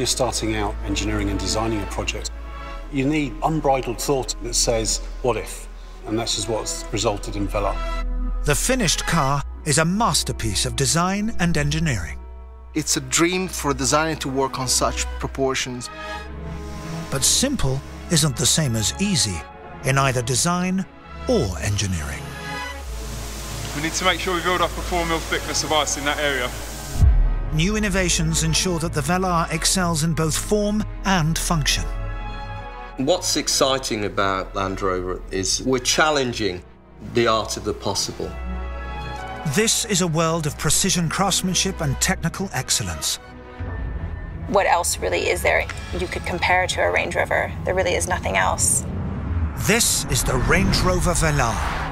you're starting out engineering and designing a project, you need unbridled thought that says, what if? And that's just what's resulted in Velar. The finished car is a masterpiece of design and engineering. It's a dream for a designer to work on such proportions. But simple isn't the same as easy in either design or engineering. We need to make sure we build up a 4 mil thickness of ice in that area. New innovations ensure that the Velar excels in both form and function. What's exciting about Land Rover is we're challenging the art of the possible. This is a world of precision craftsmanship and technical excellence. What else really is there you could compare to a Range Rover? There really is nothing else. This is the Range Rover Velar.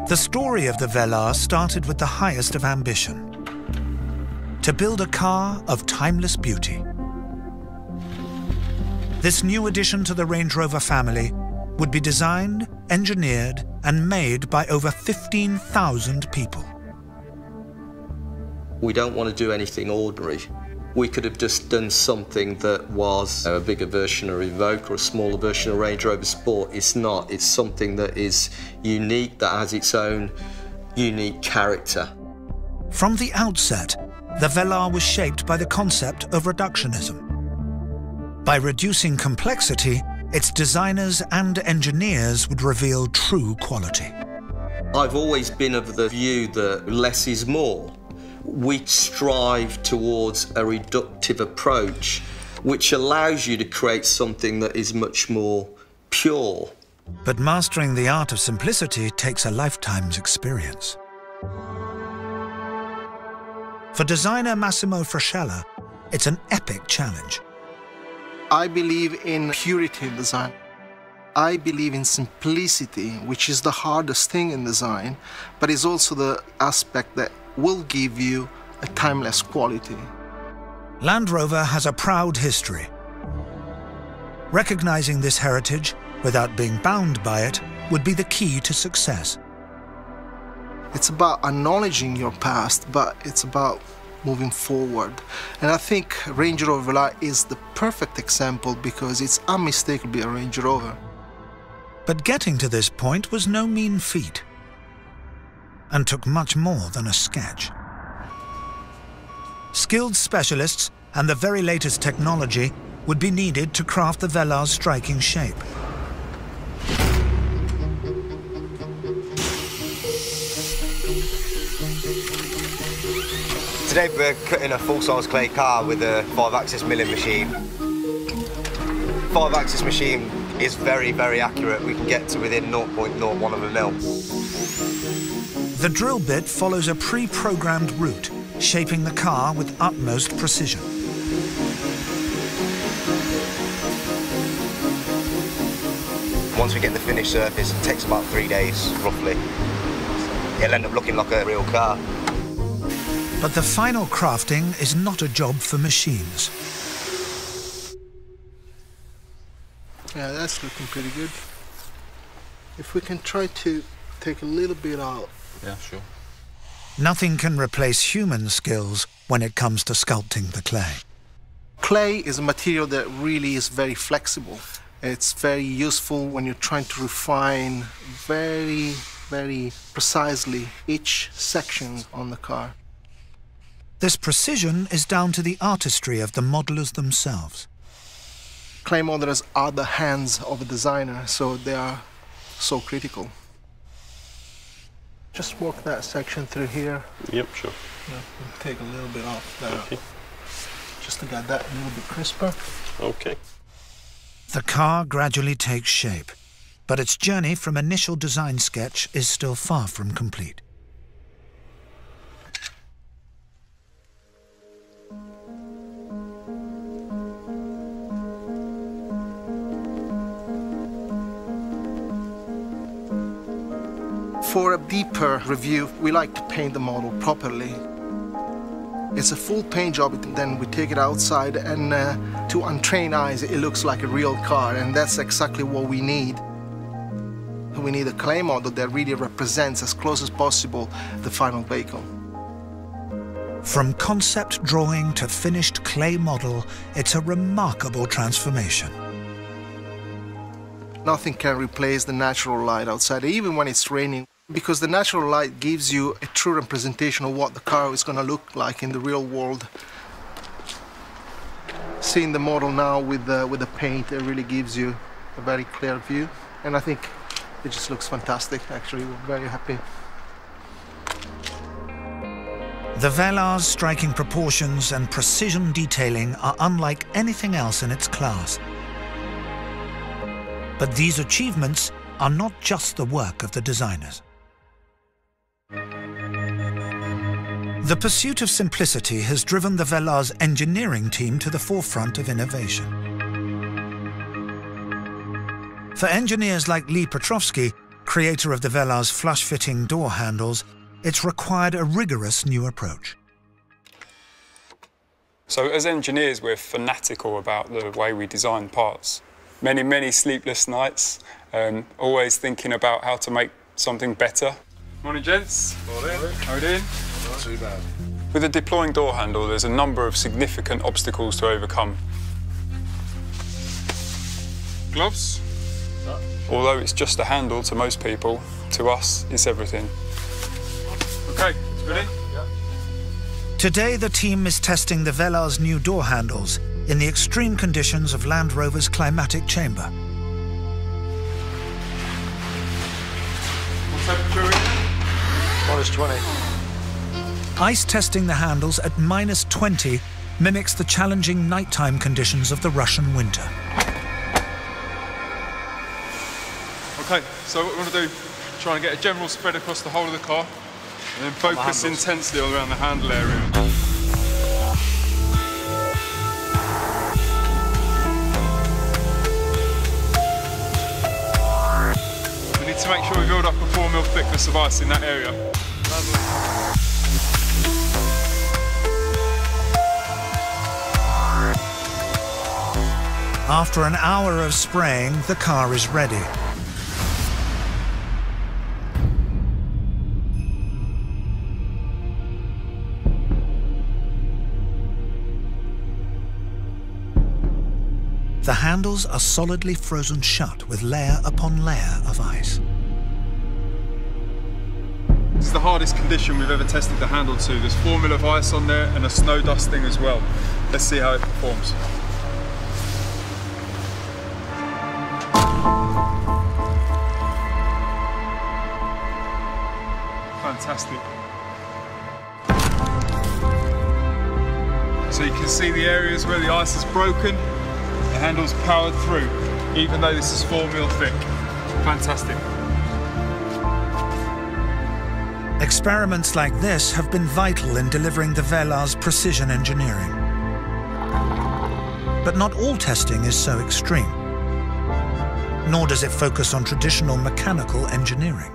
The story of the Velar started with the highest of ambition: to build a car of timeless beauty. This new addition to the Range Rover family would be designed, engineered, and made by over 15,000 people. We don't want to do anything ordinary. We could have just done something that was a bigger version of Evoque or a smaller version of Range Rover Sport. It's not. It's something that is unique, that has its own unique character. From the outset, the Velar was shaped by the concept of reductionism. By reducing complexity, its designers and engineers would reveal true quality. I've always been of the view that less is more. We strive towards a reductive approach, which allows you to create something that is much more pure. But mastering the art of simplicity takes a lifetime's experience. For designer Massimo Frascella, it's an epic challenge. I believe in purity in design. I believe in simplicity, which is the hardest thing in design, but is also the aspect that will give you a timeless quality. Land Rover has a proud history. Recognizing this heritage without being bound by it would be the key to success. It's about acknowledging your past, but it's about moving forward. And I think Range Rover Velar is the perfect example because it's unmistakably a Range Rover. But getting to this point was no mean feat, and took much more than a sketch. Skilled specialists and the very latest technology would be needed to craft the Velar's striking shape. Today we're cutting a full-size clay car with a 5-axis milling machine. 5-axis machine is very, very accurate. We can get to within 0.01 of a mil. The drill bit follows a pre-programmed route, shaping the car with utmost precision. Once we get the finished surface, it takes about 3 days, roughly. It'll end up looking like a real car. But the final crafting is not a job for machines. Yeah, that's looking pretty good. If we can try to take a little bit out. Yeah, sure. Nothing can replace human skills when it comes to sculpting the clay. Clay is a material that really is very flexible. It's very useful when you're trying to refine very, very precisely each section on the car. This precision is down to the artistry of the modelers themselves. Clay modelers are the hands of a designer, so they are so critical. Just work that section through here. Yep, sure. Yeah, we'll take a little bit off there. Okay. Just to get that a little bit crisper. Okay. The car gradually takes shape, but its journey from initial design sketch is still far from complete. For a deeper review, we like to paint the model properly. It's a full paint job, then we take it outside, and to untrained eyes it looks like a real car, and that's exactly what we need. We need a clay model that really represents as close as possible the final vehicle. From concept drawing to finished clay model, it's a remarkable transformation. Nothing can replace the natural light outside, even when it's raining, because the natural light gives you a true representation of what the car is going to look like in the real world. Seeing the model now with the paint, it really gives you a very clear view, and I think it just looks fantastic. Actually, we're very happy. The Velar's striking proportions and precision detailing are unlike anything else in its class. But these achievements are not just the work of the designers. The pursuit of simplicity has driven the Velar's engineering team to the forefront of innovation. For engineers like Lee Petrovsky, creator of the Velar's flush-fitting door handles, it's required a rigorous new approach. So as engineers, we're fanatical about the way we design parts. Many sleepless nights, always thinking about how to make something better. Morning, gents. Morning. How are we doing? Not too bad. With a deploying door handle, there's a number of significant obstacles to overcome. Gloves? No. Although it's just a handle to most people, to us, it's everything. Okay, ready? Yeah. Today, the team is testing the Velar's new door handles in the extreme conditions of Land Rover's climatic chamber. What temperature is it? -20. Ice testing the handles at -20 mimics the challenging nighttime conditions of the Russian winter. Okay, so what we want to do, try and get a general spread across the whole of the car, and then focus intensely around the handle area. We need to make sure we build up a 4 mm thickness of ice in that area. After an hour of spraying, the car is ready. The handles are solidly frozen shut with layer upon layer of ice. This is the hardest condition we've ever tested the handle to. There's 4 mm of ice on there and a snow dusting as well. Let's see how it performs. Fantastic. So you can see the areas where the ice is broken. The handle's powered through, even though this is 4 mm thick. Fantastic. Experiments like this have been vital in delivering the Velar's precision engineering. But not all testing is so extreme, nor does it focus on traditional mechanical engineering.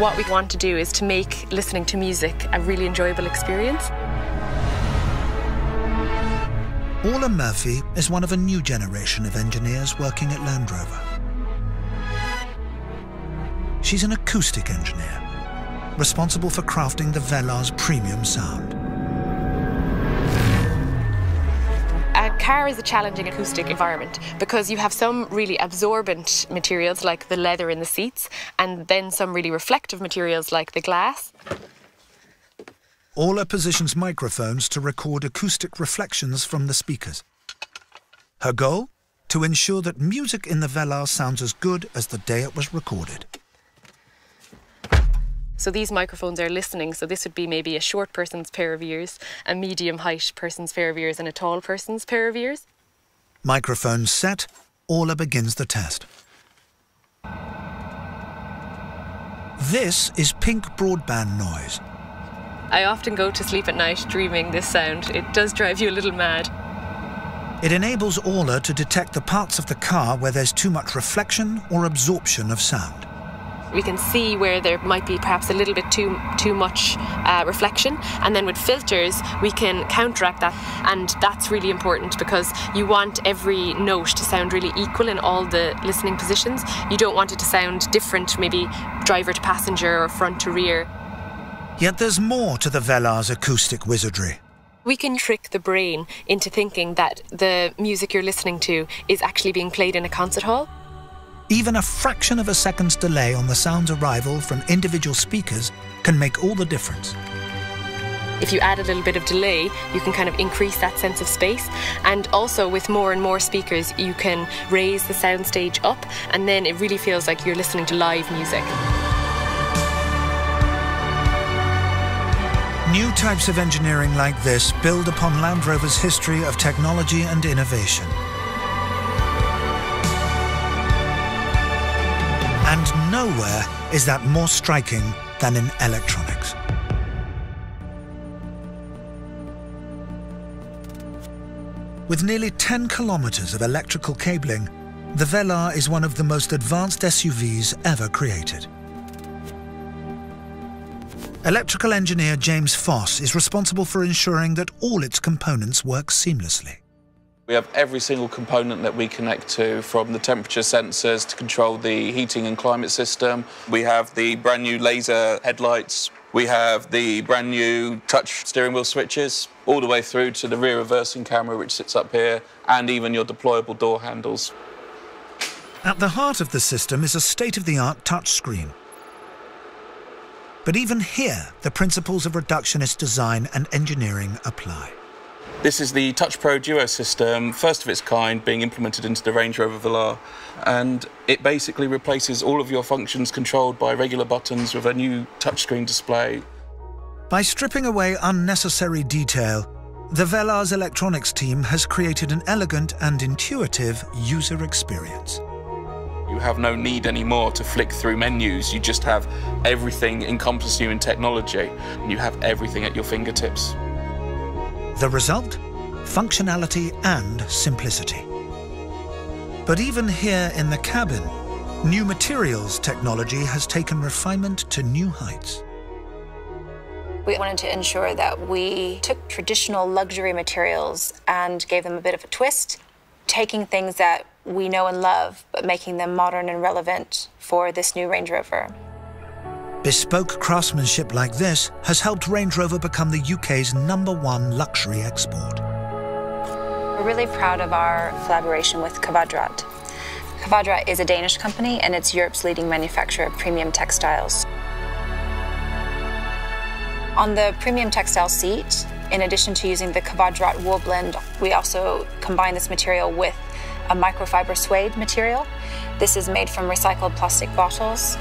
What we want to do is to make listening to music a really enjoyable experience. Orla Murphy is one of a new generation of engineers working at Land Rover. She's an acoustic engineer, responsible for crafting the Velar's premium sound. A car is a challenging acoustic environment because you have some really absorbent materials like the leather in the seats and then some really reflective materials like the glass. Orla positions microphones to record acoustic reflections from the speakers. Her goal? To ensure that music in the Velar sounds as good as the day it was recorded. So these microphones are listening, so this would be maybe a short person's pair of ears, a medium height person's pair of ears and a tall person's pair of ears. Microphones set, Orla begins the test. This is pink broadband noise. I often go to sleep at night dreaming this sound. It does drive you a little mad. It enables Aula to detect the parts of the car where there's too much reflection or absorption of sound. We can see where there might be perhaps a little bit too much reflection, and then with filters we can counteract that, and that's really important because you want every note to sound really equal in all the listening positions. You don't want it to sound different, maybe driver to passenger or front to rear. Yet there's more to the Velar's acoustic wizardry. We can trick the brain into thinking that the music you're listening to is actually being played in a concert hall. Even a fraction of a second's delay on the sound's arrival from individual speakers can make all the difference. If you add a little bit of delay, you can kind of increase that sense of space. And also with more and more speakers, you can raise the soundstage up, and then it really feels like you're listening to live music. New types of engineering like this build upon Land Rover's history of technology and innovation. And nowhere is that more striking than in electronics. With nearly 10 kilometers of electrical cabling, the Velar is one of the most advanced SUVs ever created. Electrical engineer James Foss is responsible for ensuring that all its components work seamlessly. We have every single component that we connect to, from the temperature sensors to control the heating and climate system. We have the brand new laser headlights. We have the brand new touch steering wheel switches, all the way through to the rear reversing camera, which sits up here, and even your deployable door handles. At the heart of the system is a state-of-the-art touchscreen. But even here, the principles of reductionist design and engineering apply. This is the Touch Pro Duo system, first of its kind, being implemented into the Range Rover Velar. And it basically replaces all of your functions controlled by regular buttons with a new touchscreen display. By stripping away unnecessary detail, the Velar's electronics team has created an elegant and intuitive user experience. You have no need anymore to flick through menus. You just have everything encompassing you in technology, and you have everything at your fingertips. The result? Functionality and simplicity. But even here in the cabin, new materials technology has taken refinement to new heights. We wanted to ensure that we took traditional luxury materials and gave them a bit of a twist, taking things that we know and love, but making them modern and relevant for this new Range Rover. Bespoke craftsmanship like this has helped Range Rover become the UK's #1 luxury export. We're really proud of our collaboration with Kvadrat. Kvadrat is a Danish company, and it's Europe's leading manufacturer of premium textiles. On the premium textile seat, in addition to using the Kvadrat wool blend, we also combine this material with a microfiber suede material. This is made from recycled plastic bottles.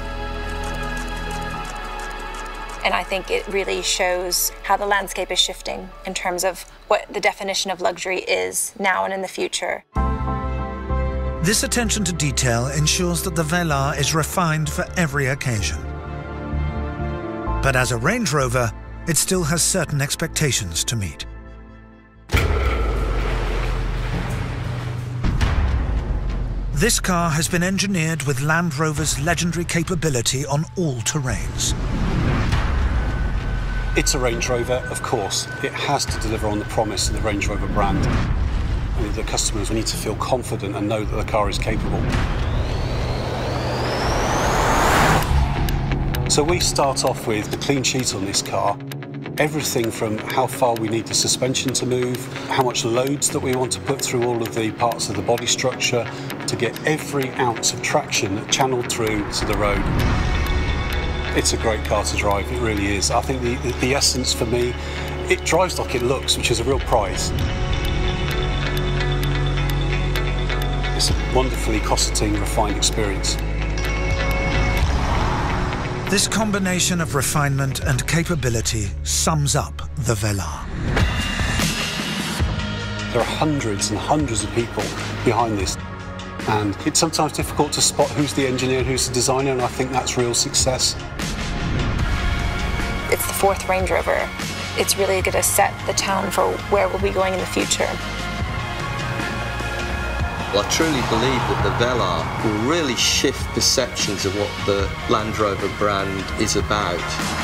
And I think it really shows how the landscape is shifting in terms of what the definition of luxury is now and in the future. This attention to detail ensures that the Velar is refined for every occasion. But as a Range Rover, it still has certain expectations to meet. This car has been engineered with Land Rover's legendary capability on all terrains. It's a Range Rover, of course. It has to deliver on the promise of the Range Rover brand. And the customers need to feel confident and know that the car is capable. So we start off with the clean sheet on this car. Everything from how far we need the suspension to move, how much loads that we want to put through all of the parts of the body structure to get every ounce of traction channeled through to the road. It's a great car to drive, it really is. I think the essence for me, it drives like it looks, which is a real prize. It's a wonderfully cosseting, refined experience. This combination of refinement and capability sums up the Velar. There are hundreds and hundreds of people behind this, and it's sometimes difficult to spot who's the engineer and who's the designer, and I think that's real success. It's the 4th Range Rover. It's really going to set the tone for where we'll be going in the future. Well, I truly believe that the Velar will really shift perceptions of what the Land Rover brand is about.